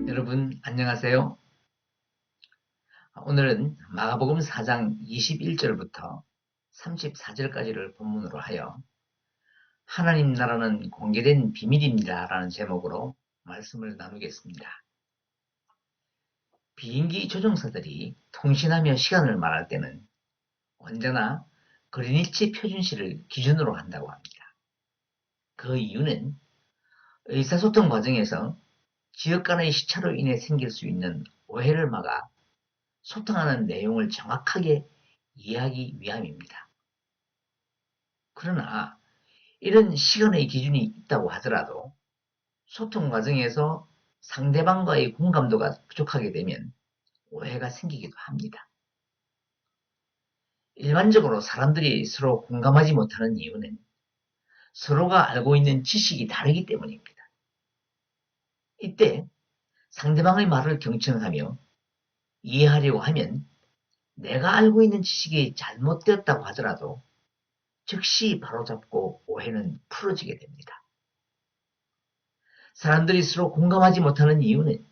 여러분 안녕하세요. 오늘은 마가복음 4장 21절부터 34절까지를 본문으로 하여 하나님 나라는 공개된 비밀입니다 라는 제목으로 말씀을 나누겠습니다. 비행기 조종사들이 통신하며 시간을 말할 때는 언제나 그린위치 표준시를 기준으로 한다고 합니다. 그 이유는 의사소통 과정에서 지역 간의 시차로 인해 생길 수 있는 오해를 막아 소통하는 내용을 정확하게 이해하기 위함입니다. 그러나 이런 시간의 기준이 있다고 하더라도 소통 과정에서 상대방과의 공감도가 부족하게 되면 오해가 생기기도 합니다. 일반적으로 사람들이 서로 공감하지 못하는 이유는 서로가 알고 있는 지식이 다르기 때문입니다. 이때 상대방의 말을 경청하며 이해하려고 하면 내가 알고 있는 지식이 잘못되었다고 하더라도 즉시 바로잡고 오해는 풀어지게 됩니다. 사람들이 서로 공감하지 못하는 이유는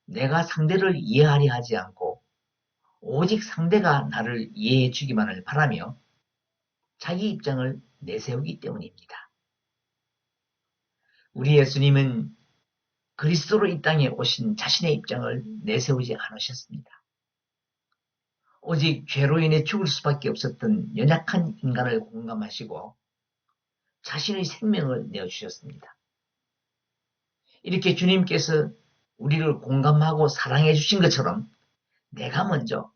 내가 상대를 이해하려 하지 않고 오직 상대가 나를 이해해 주기만을 바라며 자기 입장을 내세우기 때문입니다. 우리 예수님은 그리스도로 이 땅에 오신 자신의 입장을 내세우지 않으셨습니다. 오직 죄로 인해 죽을 수밖에 없었던 연약한 인간을 공감하시고 자신의 생명을 내어주셨습니다. 이렇게 주님께서 우리를 공감하고 사랑해 주신 것처럼 내가 먼저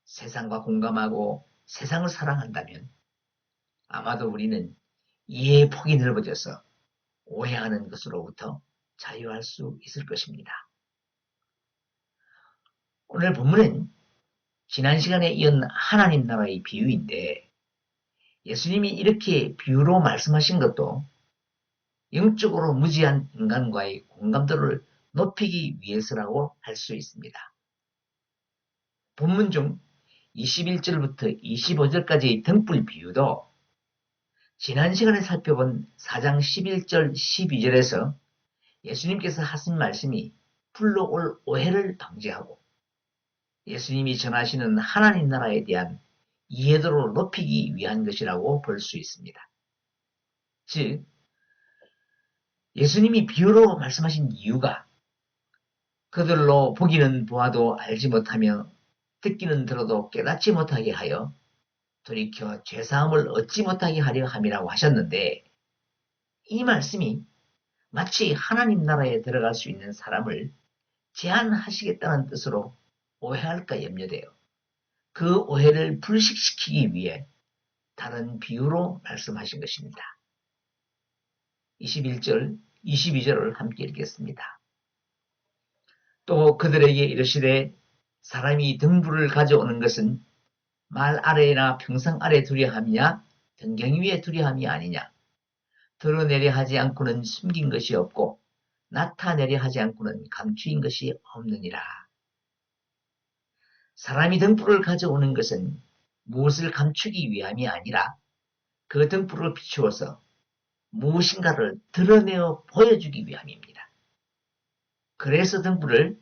세상과 공감하고 세상을 사랑한다면 아마도 우리는 이해의 폭이 넓어져서 오해하는 것으로부터 자유할 수 있을 것입니다. 오늘 본문은 지난 시간에 이은 하나님 나라의 비유인데 예수님이 이렇게 비유로 말씀하신 것도 영적으로 무지한 인간과의 공감도를 높이기 위해서라고 할 수 있습니다. 본문 중 21절부터 25절까지의 등불 비유도 지난 시간에 살펴본 4장 11절 12절에서 예수님께서 하신 말씀이 불러올 오해를 방지하고 예수님이 전하시는 하나님 나라에 대한 이해도를 높이기 위한 것이라고 볼 수 있습니다. 즉 예수님이 비유로 말씀하신 이유가 그들로 보기는 보아도 알지 못하며 듣기는 들어도 깨닫지 못하게 하여 돌이켜 죄사함을 얻지 못하게 하려 함이라고 하셨는데 이 말씀이 마치 하나님 나라에 들어갈 수 있는 사람을 제한하시겠다는 뜻으로 오해할까 염려되어 그 오해를 불식시키기 위해 다른 비유로 말씀하신 것입니다. 21절, 22절을 함께 읽겠습니다. 또 그들에게 이르시되 사람이 등불을 가져오는 것은 말 아래나 평상 아래 두려 함이냐 등경 위에 두려 함이 아니냐 드러내려 하지 않고는 숨긴 것이 없고 나타내려 하지 않고는 감추인 것이 없느니라. 사람이 등불을 가져오는 것은 무엇을 감추기 위함이 아니라 그 등불을 비추어서 무엇인가를 드러내어 보여주기 위함입니다. 그래서 등불을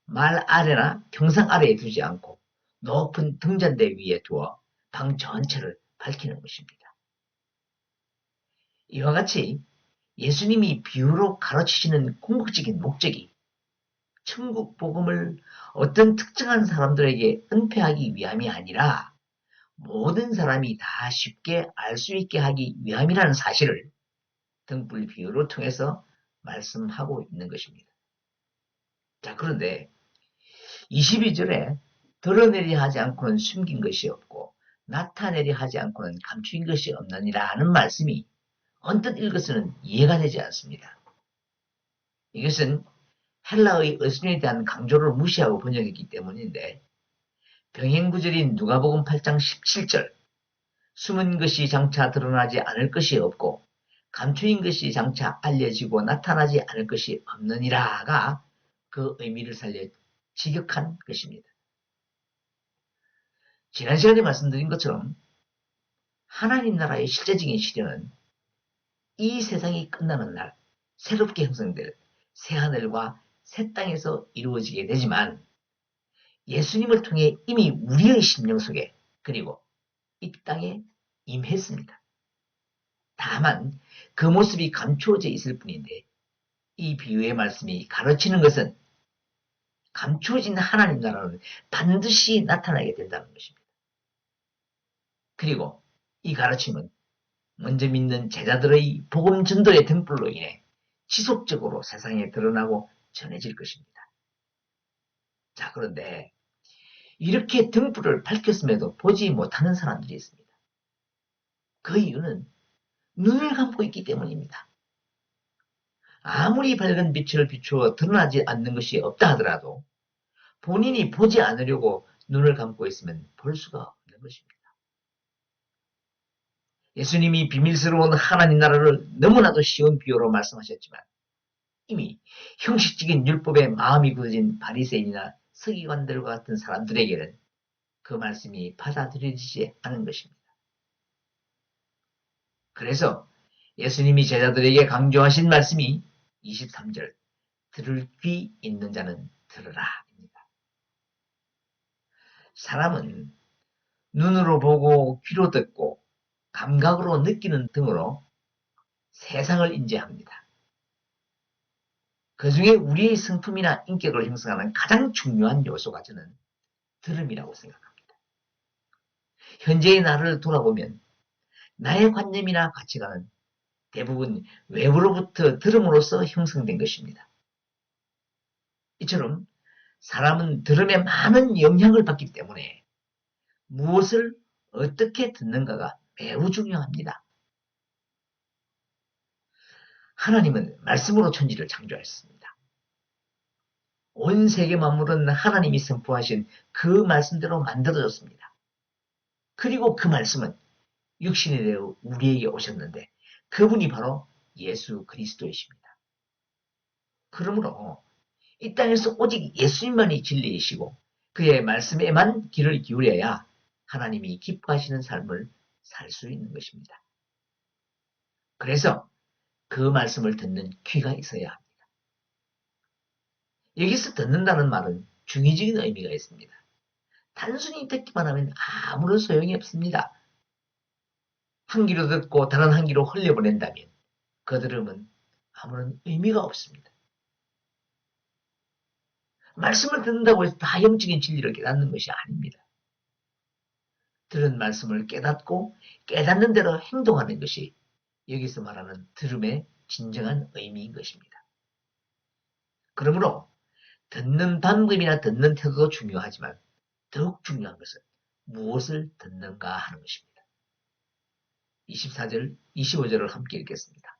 말 아래나 평상 아래에 두지 않고 높은 등잔대 위에 두어 방 전체를 밝히는 것입니다. 이와 같이 예수님이 비유로 가르치시는 궁극적인 목적이 천국 복음을 어떤 특정한 사람들에게 은폐하기 위함이 아니라 모든 사람이 다 쉽게 알 수 있게 하기 위함이라는 사실을 등불 비유를 통해서 말씀하고 있는 것입니다. 자, 그런데 22절에 드러내려 하지 않고는 숨긴 것이 없고 나타내려 하지 않고는 감추인 것이 없느니라는 말씀이 언뜻 읽어서는 이해가 되지 않습니다. 이것은 헬라의 어순에 대한 강조를 무시하고 번역했기 때문인데 병행구절인 누가복음 8장 17절 숨은 것이 장차 드러나지 않을 것이 없고 감추인 것이 장차 알려지고 나타나지 않을 것이 없느니라가 그 의미를 살려 지극한 것입니다. 지난 시간에 말씀드린 것처럼 하나님 나라의 실제적인 실현은 이 세상이 끝나는 날 새롭게 형성될 새하늘과 새 땅에서 이루어지게 되지만 예수님을 통해 이미 우리의 심령 속에 그리고 이 땅에 임했습니다. 다만 그 모습이 감추어져 있을 뿐인데 이 비유의 말씀이 가르치는 것은 감추어진 하나님 나라는 반드시 나타나게 된다는 것입니다. 그리고 이 가르침은 먼저 믿는 제자들의 복음 전도의 등불로 인해 지속적으로 세상에 드러나고 전해질 것입니다. 자, 그런데 이렇게 등불을 밝혔음에도 보지 못하는 사람들이 있습니다. 그 이유는 눈을 감고 있기 때문입니다. 아무리 밝은 빛을 비추어 드러나지 않는 것이 없다 하더라도 본인이 보지 않으려고 눈을 감고 있으면 볼 수가 없는 것입니다. 예수님이 비밀스러운 하나님 나라를 너무나도 쉬운 비유로 말씀하셨지만 이미 형식적인 율법에 마음이 굳어진 바리새인이나 서기관들과 같은 사람들에게는 그 말씀이 받아들여지지 않은 것입니다. 그래서 예수님이 제자들에게 강조하신 말씀이 23절 들을 귀 있는 자는 들으라 입니다. 사람은 눈으로 보고 귀로 듣고 감각으로 느끼는 등으로 세상을 인지합니다. 그 중에 우리의 성품이나 인격을 형성하는 가장 중요한 요소가 저는 들음이라고 생각합니다. 현재의 나를 돌아보면 나의 관념이나 가치관은 대부분 외부로부터 들음으로써 형성된 것입니다. 이처럼 사람은 들음에 많은 영향을 받기 때문에 무엇을 어떻게 듣는가가 매우 중요합니다. 하나님은 말씀으로 천지를 창조하셨습니다. 온 세계 만물은 하나님이 선포하신 그 말씀대로 만들어졌습니다. 그리고 그 말씀은 육신이 되어 우리에게 오셨는데 그분이 바로 예수 그리스도이십니다. 그러므로 이 땅에서 오직 예수님만이 진리이시고 그의 말씀에만 귀를 기울여야 하나님이 기뻐하시는 삶을 살 수 있는 것입니다. 그래서 그 말씀을 듣는 귀가 있어야 합니다. 여기서 듣는다는 말은 중의적인 의미가 있습니다. 단순히 듣기만 하면 아무런 소용이 없습니다. 한 귀로 듣고 다른 한 귀로 흘려보낸다면 그 들음은 아무런 의미가 없습니다. 말씀을 듣는다고 해서 다 영적인 진리를 깨닫는 것이 아닙니다. 들은 말씀을 깨닫고 깨닫는 대로 행동하는 것이 여기서 말하는 들음의 진정한 의미인 것입니다. 그러므로 듣는 방법이나 듣는 태도도 중요하지만 더욱 중요한 것은 무엇을 듣는가 하는 것입니다. 24절, 25절을 함께 읽겠습니다.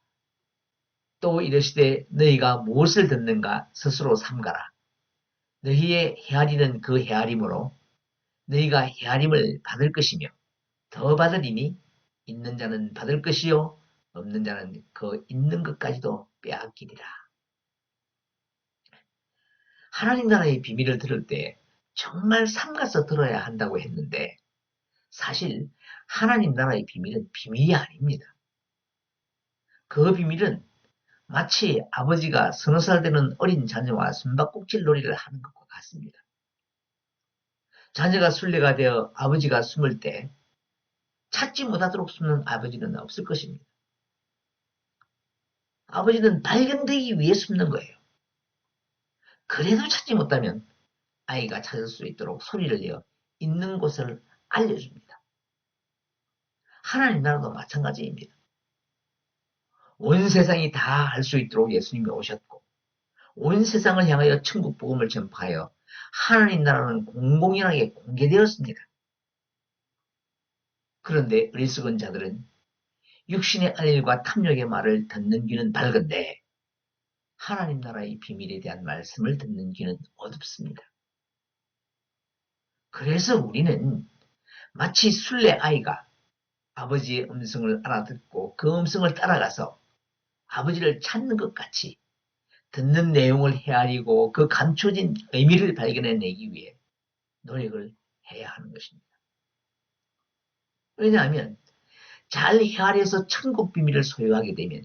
또 이르시되 너희가 무엇을 듣는가 스스로 삼가라. 너희의 헤아리는 그 헤아림으로 너희가 헤아림을 받을 것이며 더 받으리니 있는 자는 받을 것이요 없는 자는 그 있는 것까지도 빼앗기리라. 하나님 나라의 비밀을 들을 때 정말 삼가서 들어야 한다고 했는데 사실 하나님 나라의 비밀은 비밀이 아닙니다. 그 비밀은 마치 아버지가 서너 살 되는 어린 자녀와 숨바꼭질 놀이를 하는 것과 같습니다. 자녀가 순례가 되어 아버지가 숨을 때 찾지 못하도록 숨는 아버지는 없을 것입니다. 아버지는 발견되기 위해 숨는 거예요. 그래도 찾지 못하면 아이가 찾을 수 있도록 소리를 내어 있는 곳을 알려줍니다. 하나님 나라도 마찬가지입니다. 온 세상이 다 알 수 있도록 예수님이 오셨고 온 세상을 향하여 천국 복음을 전파하여 하나님 나라는 공공연하게 공개되었습니다. 그런데 어리석은 자들은 육신의 안일과 탐욕의 말을 듣는 귀는 밝은데 하나님 나라의 비밀에 대한 말씀을 듣는 귀는 어둡습니다. 그래서 우리는 마치 술래 아이가 아버지의 음성을 알아듣고 그 음성을 따라가서 아버지를 찾는 것 같이 듣는 내용을 헤아리고 그 감춰진 의미를 발견해내기 위해 노력을 해야 하는 것입니다. 왜냐하면 잘 헤아려서 천국 비밀을 소유하게 되면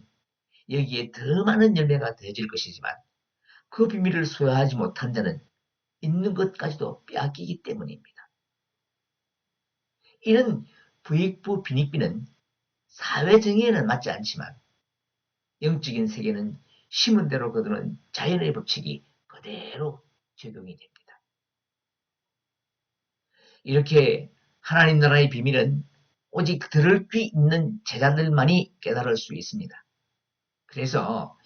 여기에 더 많은 열매가 더해질 것이지만 그 비밀을 소유하지 못한 자는 있는 것까지도 빼앗기기 때문입니다. 이런 부익부 빈익비는 사회 정의에는 맞지 않지만 영적인 세계는 심은 대로 거두는 자연의 법칙이 그대로 적용이 됩니다. 이렇게 하나님 나라의 비밀은 오직 들을 귀 있는 제자들만이 깨달을 수 있습니다. 그래서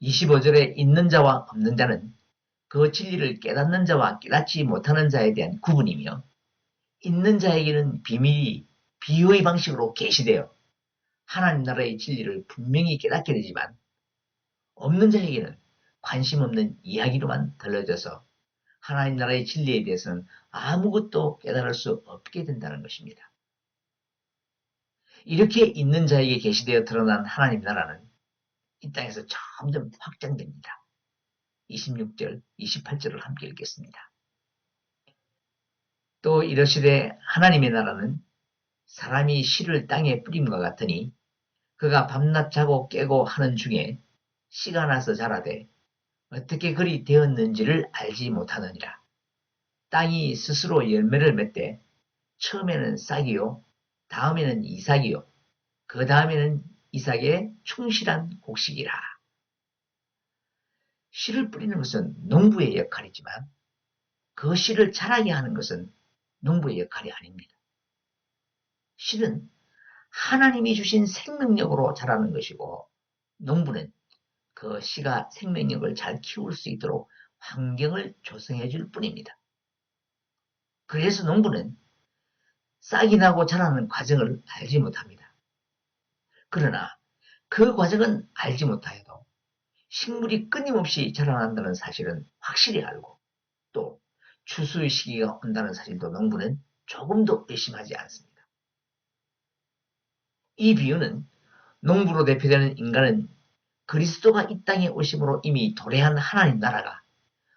25절에 있는 자와 없는 자는 그 진리를 깨닫는 자와 깨닫지 못하는 자에 대한 구분이며 있는 자에게는 비밀이 비유의 방식으로 계시되어 하나님 나라의 진리를 분명히 깨닫게 되지만 없는 자에게는 관심 없는 이야기로만 들려져서 하나님 나라의 진리에 대해서는 아무것도 깨달을 수 없게 된다는 것입니다. 이렇게 있는 자에게 계시되어 드러난 하나님 나라는 이 땅에서 점점 확장됩니다. 26절, 28절을 함께 읽겠습니다. 또 이러시되 하나님의 나라는 사람이 씨를 땅에 뿌림과 같으니 그가 밤낮 자고 깨고 하는 중에 씨가 나서 자라되 어떻게 그리 되었는지를 알지 못하느니라. 땅이 스스로 열매를 맺되 처음에는 싹이요 다음에는 이삭이요 그 다음에는 이삭의 충실한 곡식이라. 씨를 뿌리는 것은 농부의 역할이지만 그 씨를 자라게 하는 것은 농부의 역할이 아닙니다. 씨는 하나님이 주신 생명력으로 자라는 것이고 농부는 그 씨가 생명력을 잘 키울 수 있도록 환경을 조성해 줄 뿐입니다. 그래서 농부는 싹이 나고 자라는 과정을 알지 못합니다. 그러나 그 과정은 알지 못하여도 식물이 끊임없이 자라난다는 사실은 확실히 알고 또 추수의 시기가 온다는 사실도 농부는 조금도 의심하지 않습니다. 이 비유는 농부로 대표되는 인간은 그리스도가 이 땅에 오심으로 이미 도래한 하나님 나라가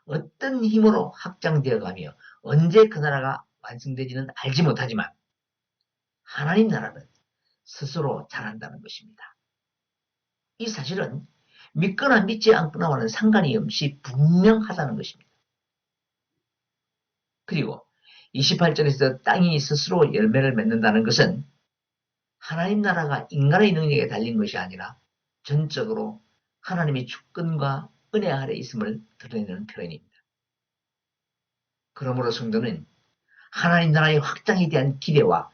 어떤 힘으로 확장되어 가며 언제 그 나라가 완성되지는 알지 못하지만 하나님 나라는 스스로 자란다는 것입니다. 이 사실은 믿거나 믿지 않거나와는 상관이 없이 분명하다는 것입니다. 그리고 28절에서 땅이 스스로 열매를 맺는다는 것은 하나님 나라가 인간의 능력에 달린 것이 아니라 전적으로 하나님의 주권과 은혜 아래 있음을 드러내는 표현입니다. 그러므로 성도는 하나님 나라의 확장에 대한 기대와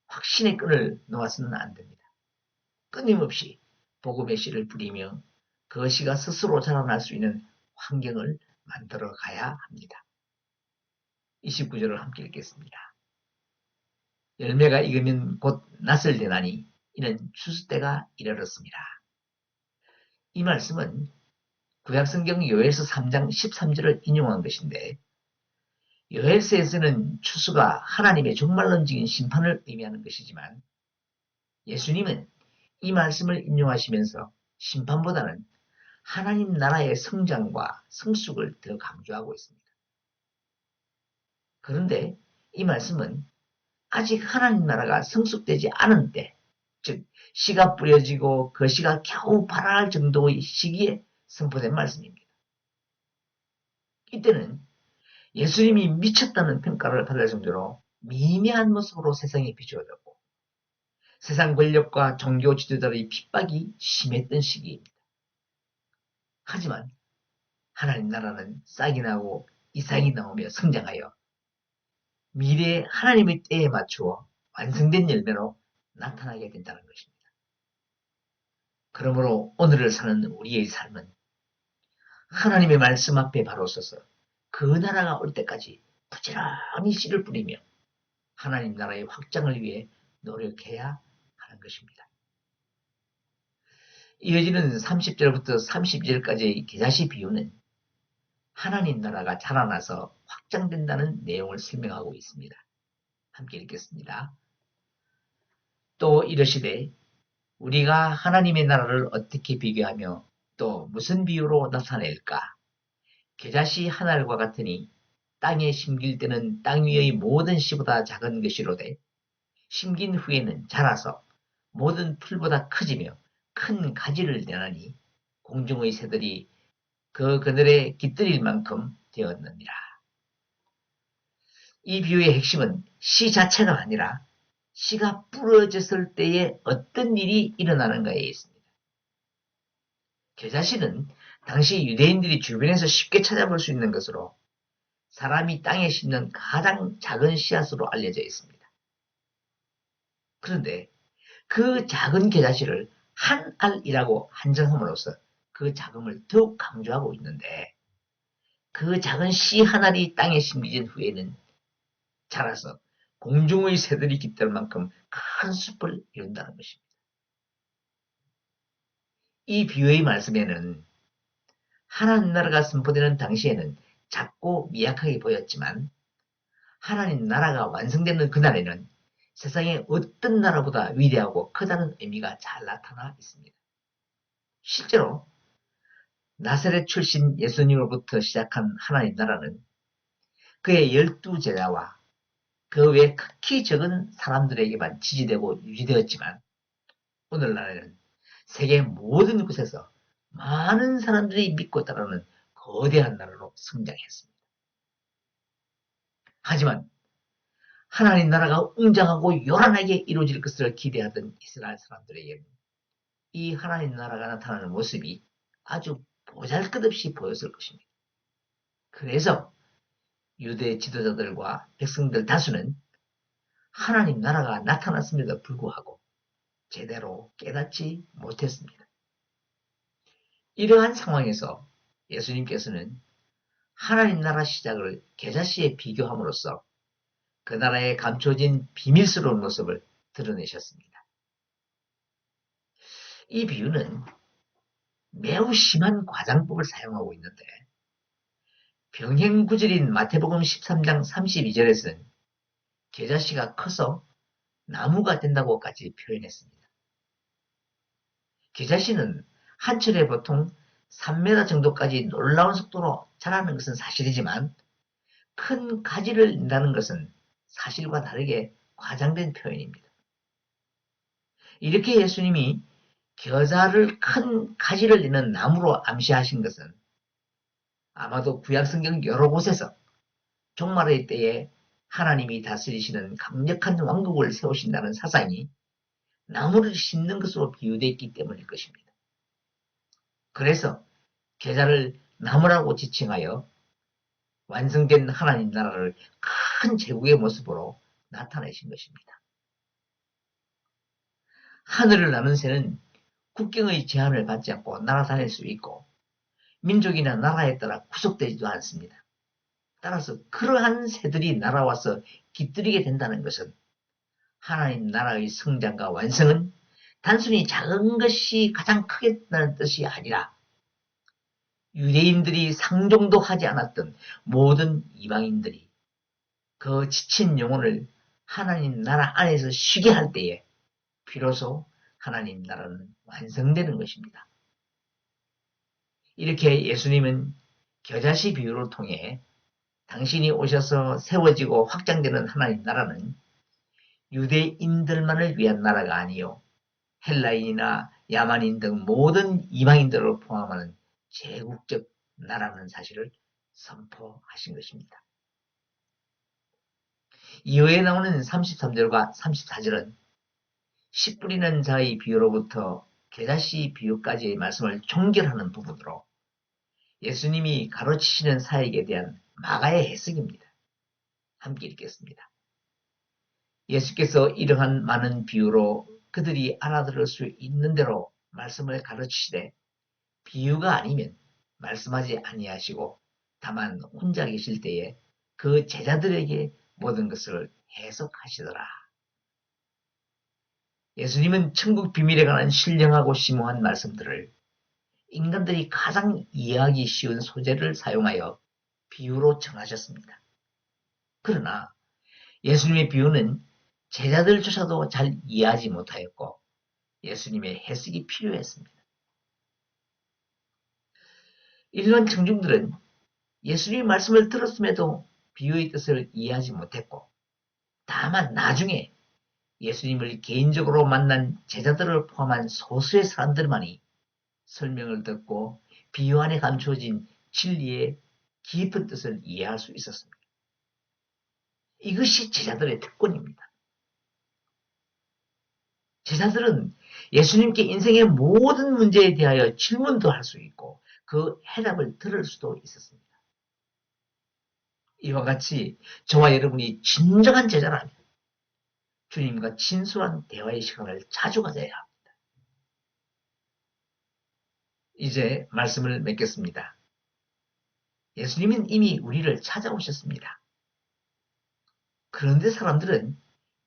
확신의 끈을 놓아서는 안 됩니다. 끊임없이 복음의 씨를 뿌리며 그 씨가 스스로 자라날 수 있는 환경을 만들어 가야 합니다. 29절을 함께 읽겠습니다. 열매가 익으면 곧 낫을 내나니 이는 추수 때가 이르렀습니다. 이 말씀은 구약성경 요엘서 3장 13절을 인용한 것인데 요엘서에서는 추수가 하나님의 종말론적인 심판을 의미하는 것이지만 예수님은 이 말씀을 인용하시면서 심판보다는 하나님 나라의 성장과 성숙을 더 강조하고 있습니다. 그런데 이 말씀은 아직 하나님 나라가 성숙되지 않은 때, 즉 씨가 뿌려지고 그 씨가 겨우 발할 정도의 시기에 선포된 말씀입니다. 이때는 예수님이 미쳤다는 평가를 받을 정도로 미미한 모습으로 세상에 비추어졌고 세상 권력과 종교 지도자의 핍박이 심했던 시기입니다. 하지만 하나님 나라는 싹이 나고 이삭이 나오며 성장하여 미래의 하나님의 때에 맞추어 완성된 열매로 나타나게 된다는 것입니다. 그러므로 오늘을 사는 우리의 삶은 하나님의 말씀 앞에 바로 서서 그 나라가 올 때까지 부지런히 씨를 뿌리며 하나님 나라의 확장을 위해 노력해야 하는 것입니다. 이어지는 30절부터 32절까지의 겨자씨 비유는 하나님 나라가 자라나서 확장된다는 내용을 설명하고 있습니다. 함께 읽겠습니다. 또 이르시되 우리가 하나님의 나라를 어떻게 비교하며 또 무슨 비유로 나타낼까? 겨자씨 한 알과 같으니 땅에 심길 때는 땅 위의 모든 씨보다 작은 것이로되 심긴 후에는 자라서 모든 풀보다 커지며 큰 가지를 내나니 공중의 새들이 그 그늘에 깃들일 만큼 되었느니라. 이 비유의 핵심은 씨 자체가 아니라 씨가 부러졌을 때에 어떤 일이 일어나는가에 있습니다. 겨자씨는 당시 유대인들이 주변에서 쉽게 찾아볼 수 있는 것으로 사람이 땅에 심는 가장 작은 씨앗으로 알려져 있습니다. 그런데 그 작은 겨자씨를 한 알이라고 한정함으로써 그 작음을 더욱 강조하고 있는데 그 작은 씨 한 알이 땅에 심겨진 후에는 자라서 공중의 새들이 깃들 만큼 큰 숲을 이룬다는 것입니다. 이 비유의 말씀에는 하나님 나라가 선포되는 당시에는 작고 미약하게 보였지만 하나님 나라가 완성되는 그날에는 세상의 어떤 나라보다 위대하고 크다는 의미가 잘 나타나 있습니다. 실제로 나사렛 출신 예수님으로부터 시작한 하나님 나라는 그의 12제자와 그 외 극히 적은 사람들에게만 지지되고 유지되었지만 오늘날에는 세계 모든 곳에서 많은 사람들이 믿고 따르는 거대한 나라로 성장했습니다. 하지만 하나님 나라가 웅장하고 요란하게 이루어질 것을 기대하던 이스라엘 사람들에게는 이 하나님 나라가 나타나는 모습이 아주 보잘것없이 보였을 것입니다. 그래서 유대 지도자들과 백성들 다수는 하나님 나라가 나타났음에도 불구하고 제대로 깨닫지 못했습니다. 이러한 상황에서 예수님께서는 하나님 나라 시작을 겨자씨에 비교함으로써 그 나라에 감춰진 비밀스러운 모습을 드러내셨습니다. 이 비유는 매우 심한 과장법을 사용하고 있는데 병행구절인 마태복음 13장 32절에서는 겨자씨가 커서 나무가 된다고까지 표현했습니다. 겨자씨는 한 철에 보통 3m 정도까지 놀라운 속도로 자라는 것은 사실이지만 큰 가지를 낸다는 것은 사실과 다르게 과장된 표현입니다. 이렇게 예수님이 겨자를 큰 가지를 내는 나무로 암시하신 것은 아마도 구약성경 여러 곳에서 종말의 때에 하나님이 다스리시는 강력한 왕국을 세우신다는 사상이 나무를 심는 것으로 비유되어 있기 때문일 것입니다. 그래서 겨자를 나무라고 지칭하여 완성된 하나님 나라를 큰 제국의 모습으로 나타내신 것입니다. 하늘을 나는 새는 국경의 제한을 받지 않고 날아다닐 수 있고 민족이나 나라에 따라 구속되지도 않습니다. 따라서 그러한 새들이 날아와서 깃들이게 된다는 것은 하나님 나라의 성장과 완성은 단순히 작은 것이 가장 크겠다는 뜻이 아니라 유대인들이 상종도 하지 않았던 모든 이방인들이 그 지친 영혼을 하나님 나라 안에서 쉬게 할 때에 비로소 하나님 나라는 완성되는 것입니다. 이렇게 예수님은 겨자씨 비유를 통해 당신이 오셔서 세워지고 확장되는 하나님 나라는 유대인들만을 위한 나라가 아니요 헬라인이나 야만인 등 모든 이방인들을 포함하는 제국적 나라는 사실을 선포하신 것입니다. 이후에 나오는 33절과 34절은 씨 뿌리는 자의 비유로부터 겨자씨 비유까지의 말씀을 종결하는 부분으로 예수님이 가르치시는 사역에 대한 마가의 해석입니다. 함께 읽겠습니다. 예수께서 이러한 많은 비유로 그들이 알아들을 수 있는 대로 말씀을 가르치시되 비유가 아니면 말씀하지 아니하시고 다만 혼자 계실 때에 그 제자들에게 모든 것을 해석하시더라. 예수님은 천국 비밀에 관한 신령하고 심오한 말씀들을 인간들이 가장 이해하기 쉬운 소재를 사용하여 비유로 전하셨습니다. 그러나 예수님의 비유는 제자들조차도 잘 이해하지 못하였고 예수님의 해석이 필요했습니다. 일반 청중들은 예수님의 말씀을 들었음에도 비유의 뜻을 이해하지 못했고, 다만 나중에 예수님을 개인적으로 만난 제자들을 포함한 소수의 사람들만이 설명을 듣고 비유 안에 감추어진 진리의 깊은 뜻을 이해할 수 있었습니다. 이것이 제자들의 특권입니다. 제자들은 예수님께 인생의 모든 문제에 대하여 질문도 할 수 있고 그 해답을 들을 수도 있었습니다. 이와 같이 저와 여러분이 진정한 제자라면 주님과 진솔한 대화의 시간을 자주 가져야 합니다. 이제 말씀을 맺겠습니다. 예수님은 이미 우리를 찾아오셨습니다. 그런데 사람들은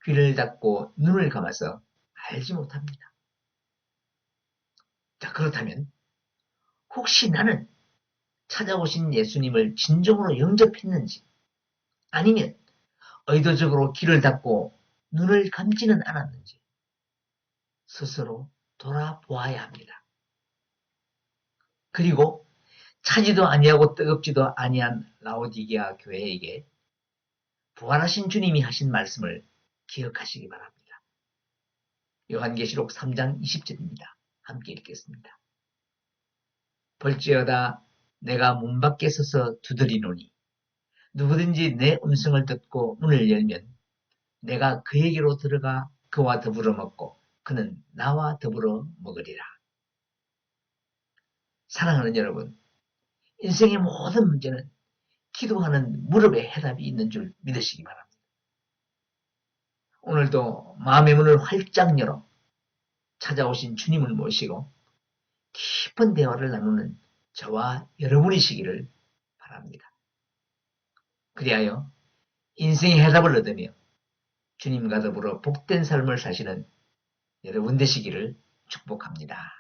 귀를 닫고 눈을 감아서 알지 못합니다. 자, 그렇다면 혹시 나는 찾아오신 예수님을 진정으로 영접했는지, 아니면 의도적으로 귀를 닫고 눈을 감지는 않았는지 스스로 돌아보아야 합니다. 그리고 차지도 아니하고 뜨겁지도 아니한 라오디게아 교회에게 부활하신 주님이 하신 말씀을 기억하시기 바랍니다. 요한계시록 3장 20절입니다. 함께 읽겠습니다. 볼지어다 내가 문 밖에 서서 두드리노니 누구든지 내 음성을 듣고 문을 열면 내가 그에게로 들어가 그와 더불어 먹고 그는 나와 더불어 먹으리라. 사랑하는 여러분, 인생의 모든 문제는 기도하는 무릎에 해답이 있는 줄 믿으시기 바랍니다. 오늘도 마음의 문을 활짝 열어 찾아오신 주님을 모시고 깊은 대화를 나누는 저와 여러분이시기를 바랍니다. 그리하여 인생의 해답을 얻으며 주님과 더불어 복된 삶을 사시는 여러분 되시기를 축복합니다.